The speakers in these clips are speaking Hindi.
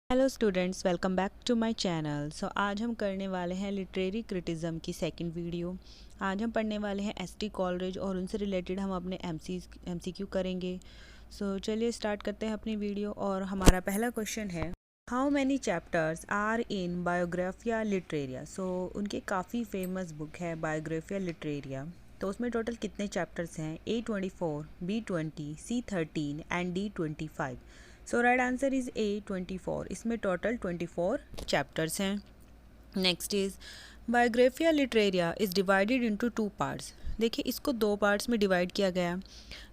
Hello students, welcome back to my channel. आज हम करने वाले हैं लिटरेरी क्रिटिज़म की सेकंड वीडियो। आज हम पढ़ने वाले हैं एसटी कॉलरेज और उनसे रिलेटेड हम अपने एमसीक्यू करेंगे। चलिए स्टार्ट करते हैं अपनी वीडियो। और हमारा पहला क्वेश्चन है, how many chapters are in Biographia Literaria. उनके काफ़ी फेमस बुक है बायोग्राफिया लिटरेरिया। तो उसमें टोटल कितने चैप्टर्स हैं? A24, B20, C13 and D25। Right answer is A24। इसमें टोटल 24 चैप्टर्स हैं। Next is Biographia Literaria is divided into 2 parts. देखिए, इसको 2 पार्ट्स में डिवाइड किया गया।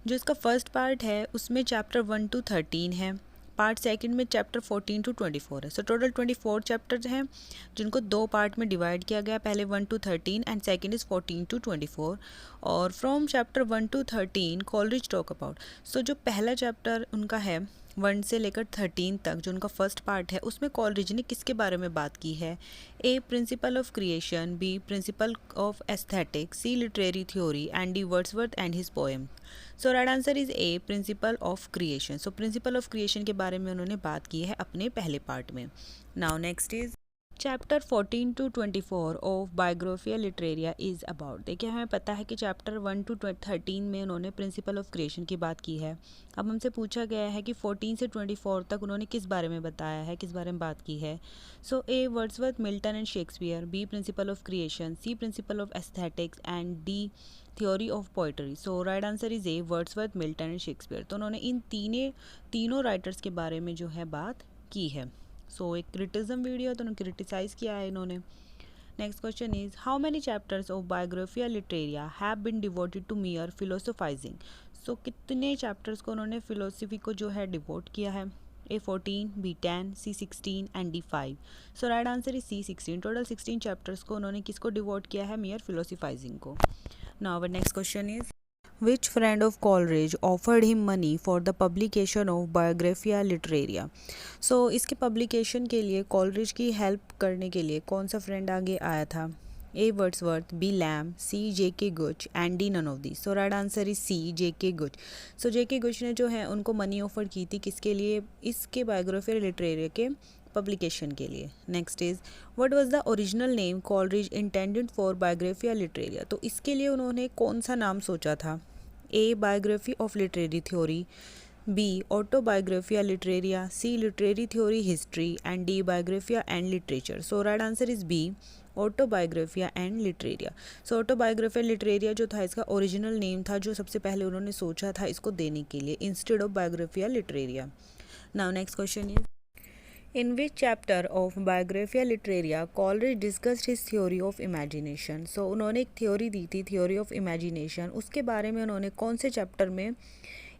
जो इसका फर्स्ट पार्ट है उसमें चैप्टर 1 to 13 है। पार्ट सेकंड में चैप्टर 14 to 24 है। टोटल 24 चैप्टर्स हैं जिनको 2 पार्ट में डिवाइड किया गया। पहले 1 to 13 and second is 14 to 24। और from chapter 1 to 13 Coleridge talk about. जो पहला चैप्टर उनका है 1 से लेकर 13 तक, जो उनका फर्स्ट पार्ट है, उसमें कॉलरेज ने किसके बारे में बात की है? A, principle of creation, B, principle of aesthetics, C, literary theory and D, Wordsworth and his poem. Right answer is A, principle of creation. Principle of creation के बारे में उन्होंने बात की है अपने पहले पार्ट में। Now next is chapter 14 to 24 of Biographia Literaria is about. देखिए, हमें पता है कि चैप्टर 1 to 13 में उन्होंने प्रिंसिपल ऑफ क्रिएशन की बात की है। अब हमसे पूछा गया है कि 14 से 24 तक उन्होंने किस बारे में बताया है, किस बारे में बात की है। A, Wordsworth, Milton and Shakespeare, B, principle of creation, C, principle of aesthetics and D, theory of poetry. Right answer is A, Wordsworth, Milton and Shakespeare. तो उन्होंने इन तीनों राइटर्स के बारे में जो है बात की है। एक क्रिटिज्म वीडियो, तो उन्होंने क्रिटिसाइज़ किया है इन्होंने। Next question is, how many chapters of Biographia Literaria have been devoted to mere philosophising. कितने चैप्टर्स को उन्होंने फिलोसफी को जो है डिवोट किया है? A14, B10, C16 and D5। Right answer is C16। Total 16 chapters को उन्होंने किसको डिवोट किया है? मियर फिलोसफाइजिंग को। Now our next question is, which friend of Coleridge offered him money for the publication of Biographia Literaria। इसके पब्लिकेशन के लिए कॉलरिज की हेल्प करने के लिए कौन सा फ्रेंड आगे आया था? A, Wordsworth, B, Lamb, C, J.K. Gooch and D, none of the. Right answer is C, J.K. Gooch. J.K. Gooch ने जो है उनको मनी ऑफर की थी, किसके लिए? इसके बायोग्राफिया लिटरेरिया के पब्लिकेशन के लिए। Next is, what was the original name Coleridge intended for Biographia Literaria. तो इसके लिए उन्होंने कौन सा नाम सोचा था? A, biography of literary theory, B, Autobiographia Literaria, C, literary theory history and D, Biographia and literature. Right answer is B, Autobiographia and Literaria. Autobiographia Literaria जो था इसका ओरिजिनल नेम था, जो सबसे पहले उन्होंने सोचा था इसको देने के लिए instead of Biographia Literaria. Now next question is, in which chapter of Biographia Literaria Coleridge discussed his theory of imagination। उन्होंने एक थ्योरी दी थी, थ्योरी ऑफ इमेजिनेशन। उसके बारे में उन्होंने कौन से चैप्टर में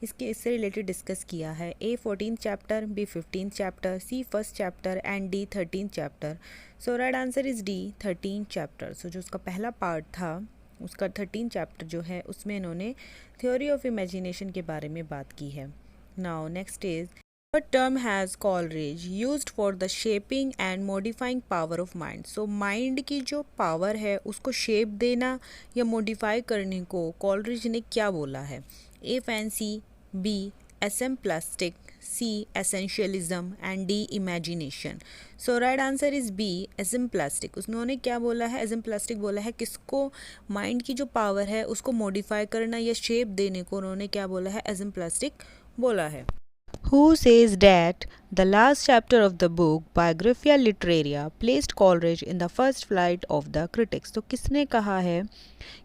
इससे रिलेटेड डिस्कस किया है? A, 14th chapter, B, 15th chapter, C, first chapter and D, 13th chapter. Right answer is D, 13th chapter. जो उसका पहला पार्ट था उसका 13th चैप्टर जो है उसमें इन्होंने थ्योरी ऑफ इमेजिनेशन के बारे में बात की है। Now next is, what term has Coleridge used for the shaping and modifying power of mind। Mind की जो पावर है उसको शेप देना या मॉडिफाई करने को कॉलरिज ने क्या बोला है? A, fancy, B, esemplastic, C, essentialism and D, imagination. Right answer is B, esemplastic. उन्होंने क्या बोला है? एसएम प्लास्टिक बोला है। किसको? माइंड की जो पावर है उसको मॉडिफाई करना या शेप देने को उन्होंने क्या बोला है? एसएम प्लास्टिक बोला है। Who says that the last chapter of the book Biographia Literaria placed Coleridge in the first flight of the critics। तो किसने कहा है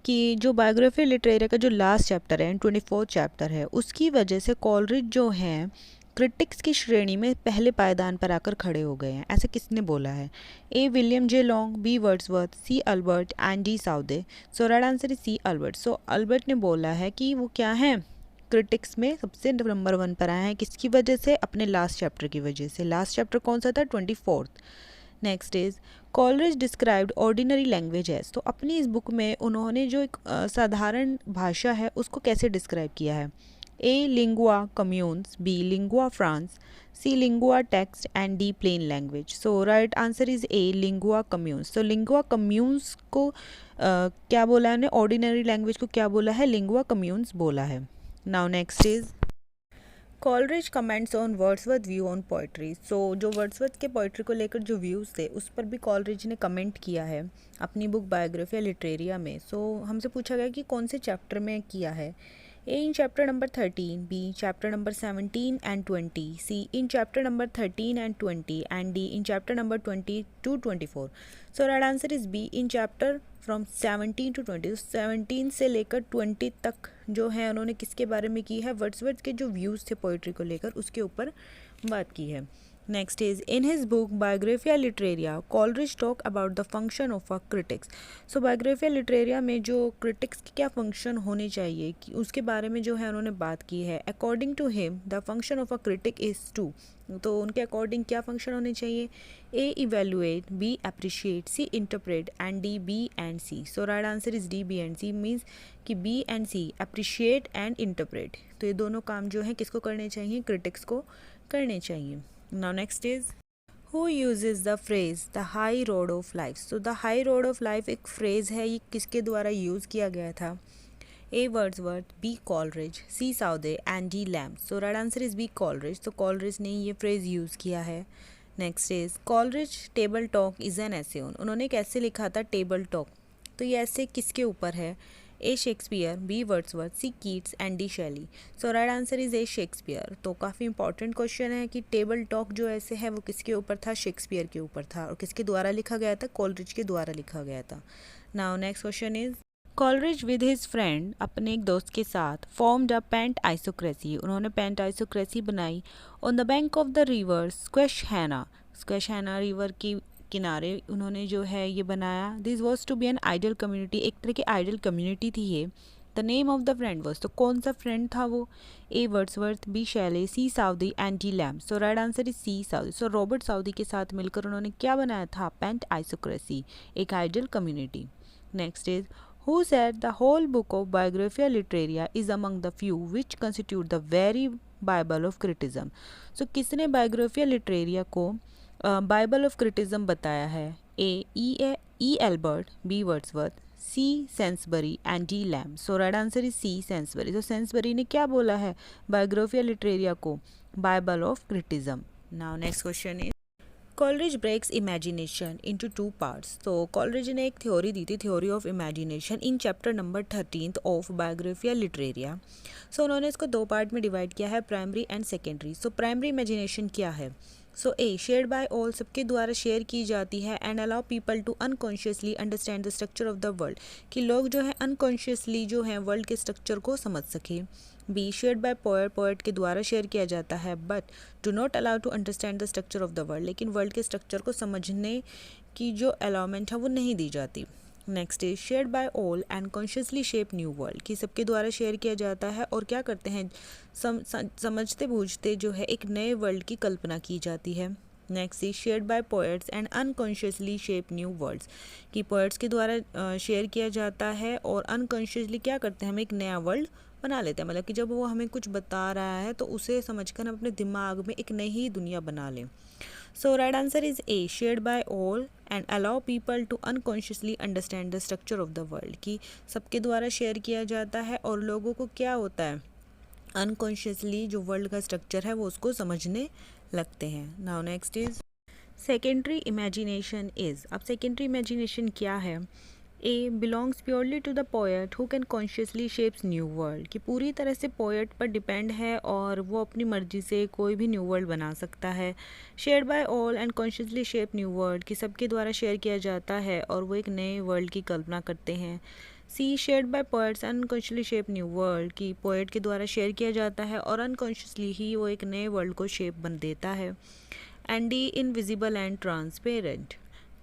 कि जो बायोग्राफी लिटरेरिया का जो लास्ट चैप्टर है, 24 चैप्टर है, उसकी वजह से कॉलरिज जो हैं क्रिटिक्स की श्रेणी में पहले पायदान पर आकर खड़े हो गए हैं? ऐसे किसने बोला है? A, William J Long, B, Wordsworth, C, Albert and D, Southey. Right answer is C, Albert. Albert ने बोला है कि वो क्या है, क्रिटिक्स में सबसे नंबर 1 पर आए हैं। किसकी वजह से? अपने लास्ट चैप्टर की वजह से। लास्ट चैप्टर कौन सा था? 24th। Next is, Coleridge described ordinary language as. तो अपनी इस बुक में उन्होंने जो एक साधारण भाषा है उसको कैसे डिस्क्राइब किया है? A, lingua communis, B, lingua franca, C, lingua text and D, plain language. Right answer is A, lingua communis. Lingua communis को क्या बोला है? ऑर्डिनरी लैंग्वेज को क्या बोला है? लिंगुआ कम्यून्स बोला है। Now next is, Coleridge comments on Wordsworth view on poetry. So जो वर्ड्सवर्थ के पोइट्री को लेकर जो व्यूज़ थे उस पर भी कॉलरिज ने कमेंट किया है अपनी बुक बायोग्राफिया लिटरेरिया में। सो हमसे पूछा गया कि कौन से चैप्टर में किया है। A in chapter number 13, B chapter number 17 and 20, C in chapter number 13 and 20 and D in chapter number 20 to 24। So right answer is B in chapter from 17 to 20। 17 से लेकर 20 तक जो है उन्होंने किसके बारे में की है, वर्ड्सवर्थ के जो व्यूज़ थे पोइट्री को लेकर उसके ऊपर बात की है। Next is in his book Biographia Literaria Coleridge talk about the function of a critics. So Biographia Literaria में जो क्रिटिक्स की क्या फंक्शन होने चाहिए कि उसके बारे में जो है उन्होंने बात की है। According to him the function of a critic is to. तो उनके अकॉर्डिंग क्या फंक्शन होने चाहिए, A evaluate, B appreciate, C interpret and D B and C. So right answer is D B and C means कि B and C appreciate and interpret. तो ये दोनों काम जो है किसको करने चाहिए, क्रिटिक्स को करने चाहिए। Now next is who uses the phrase the high road of life। So the high road of life एक phrase है, ये किसके द्वारा यूज़ किया गया था। A Wordsworth, B Coleridge, C Southey and D Lamb. So right answer is B Coleridge. तो कॉलरिज ने ये फ्रेज यूज़ किया है। Next is Coleridge Table Talk is an essay. उन्होंने एक ऐसे लिखा था टेबल टॉक। तो ये ऐसे किसके ऊपर है, A Shakespeare, B Wordsworth, C Keats and D Shelley. So right answer is A Shakespeare. तो काफ़ी इंपॉर्टेंट क्वेश्चन है कि टेबल टॉक जो ऐसे है वो किसके ऊपर था, शेक्सपियर के ऊपर था। और किसके द्वारा लिखा गया था, कॉलरिज के द्वारा लिखा गया था। Now next question is Coleridge with his friend, अपने एक दोस्त के साथ, फॉर्म्ड अ पेंट आइसोक्रेसी। उन्होंने पेंट आइसोक्रेसी बनाई on the bank of the river Susquehanna. Susquehanna river की किनारे उन्होंने जो है ये बनाया। This was to be an ideal community, एक तरह की आइडल कम्युनिटी थी ये। The name of the friend was, तो कौन सा फ्रेंड था वो, A Wordsworth, B Shelley, C Southey and D Lamb. So right answer is C Southey. So Robert Southey के साथ मिलकर उन्होंने क्या बनाया था, पेंट आइसोक्रेसी, एक ideal community. Next is who said the whole book of Biographia Literaria is among the few which constitute the very Bible of criticism। so किसने बायोग्राफिया लिटरेरिया को बाइबल ऑफ क्रिटिज्म बताया है, A Albert, B Wordsworth, C Saintsbury and D Lamb. So right answer is C Saintsbury. तो सेंसबरी ने क्या बोला है बायोग्राफिया लिटरेरिया को, Bible of criticism. Now next question is Coleridge breaks imagination into two parts. तो कॉलरिज ने एक थ्योरी दी थी, theory of imagination, in chapter number 13 of Biographia Literaria. So उन्होंने इसको दो पार्ट में डिवाइड किया है, primary and secondary. So primary imagination क्या है, so a shared by all, सबके द्वारा शेयर की जाती है, and allow people to unconsciously understand the structure of the world, कि लोग जो है अनकॉन्शियसली जो है वर्ल्ड के स्ट्रक्चर को समझ सके। B shared by poet, poet के द्वारा शेयर किया जाता है, but do not allow to understand the structure of the world, लेकिन वर्ल्ड के स्ट्रक्चर को समझने की जो अलाउमेंट है वो नहीं दी जाती। Next is shared by all and consciously shape new world, कि सबके द्वारा शेयर किया जाता है और क्या करते हैं, समझते बूझते जो है एक नए वर्ल्ड की कल्पना की जाती है। Next is shared by poets and unconsciously shape new worlds, कि पोएट्स के द्वारा शेयर किया जाता है और अनकॉन्शियसली क्या करते हैं, हम एक नया वर्ल्ड बना लेते हैं। मतलब कि जब वो हमें कुछ बता रहा है तो उसे समझकर हम अपने दिमाग में एक नई ही दुनिया बना लें। So right answer is A shared by all and allow people to unconsciously understand the structure of the world, कि सबके द्वारा शेयर किया जाता है और लोगों को क्या होता है, अनकॉन्शियसली जो वर्ल्ड का स्ट्रक्चर है वो उसको समझने लगते हैं। Now next is secondary imagination is. अब सेकेंडरी इमेजिनेशन क्या है, A belongs purely to the poet who can consciously shapes new world, कि पूरी तरह से पोएट पर डिपेंड है और वो अपनी मर्जी से कोई भी न्यू वर्ल्ड बना सकता है। Shared by all and consciously shape new world, कि सबके द्वारा शेयर किया जाता है और वो एक नए वर्ल्ड की कल्पना करते हैं। C shared by poets unconsciously shape new world, की पोएट के द्वारा शेयर किया जाता है और अनकॉन्शियसली ही वो एक नए वर्ल्ड को शेप बन देता है। And D invisible and transparent.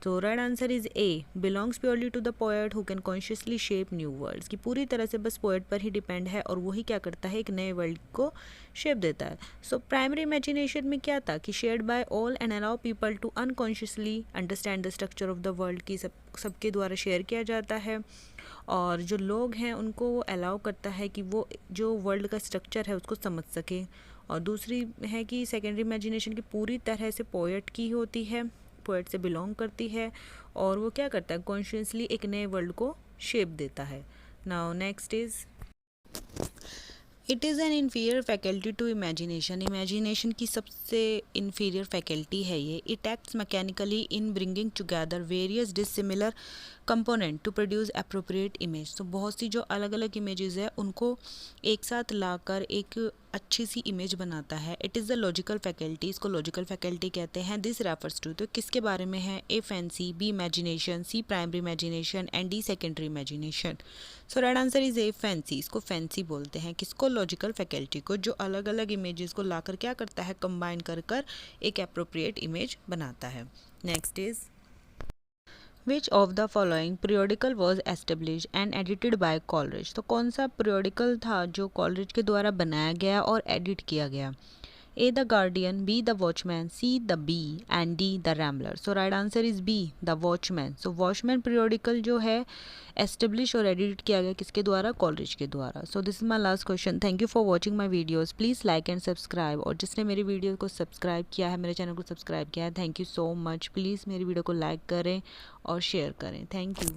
तो right answer is A belongs purely to the poet who can consciously shape new worlds, की पूरी तरह से बस पोएट पर ही डिपेंड है और वही क्या करता है, एक नए वर्ल्ड को शेप देता है। सो प्राइमरी इमेजिनेशन में क्या था कि shared by all and allow people to unconsciously understand the structure of the world, की सबके द्वारा शेयर किया जाता है और जो लोग हैं उनको वो अलाउ करता है कि वो जो वर्ल्ड का स्ट्रक्चर है उसको समझ सके। और दूसरी है कि सेकेंडरी इमेजिनेशन की पूरी तरह से पोएट की होती है, पोएट से बिलोंग करती है और वो क्या करता है, कॉन्शियसली एक नए वर्ल्ड को शेप देता है। Now next is it is an inferior faculty to imagination. Imagination की सबसे इन्फीरियर फैकल्टी है ये। It acts mechanically in bringing together various dissimilar component to produce appropriate image. तो बहुत सी जो अलग अलग इमेजेस है उनको एक साथ लाकर एक अच्छी सी इमेज बनाता है। It is the logical faculty, इसको लॉजिकल फैकल्टी कहते हैं। दिस रेफर्स टू, तो किसके बारे में है? A fancy, B imagination, C primary imagination and D secondary imagination. So right answer is A fancy. इसको फैंसी बोलते हैं किसको? लॉजिकल फैकल्टी को, जो अलग अलग इमेजेस को लाकर क्या करता है? कंबाइन कर कर एक अप्रोप्रिएट इमेज बनाता है। Next is which of the following periodical was established and edited by Coleridge। तो कौन सा periodical था जो कॉलरिज के द्वारा बनाया गया और एडिट किया गया? A the Guardian, B the Watchman, C the B and D the Rambler. So right answer is B the Watchman. So Watchman periodical जो है एस्टेब्लिश और एडिट किया गया किसके द्वारा? कॉलरिज के द्वारा। So this is my last question. Thank you for watching my videos. Please like and subscribe. और जिसने मेरी वीडियो को सब्सक्राइब किया है, मेरे चैनल को सब्सक्राइब किया है, thank you so much. Please मेरी वीडियो को लाइक करें और शेयर करें। Thank you.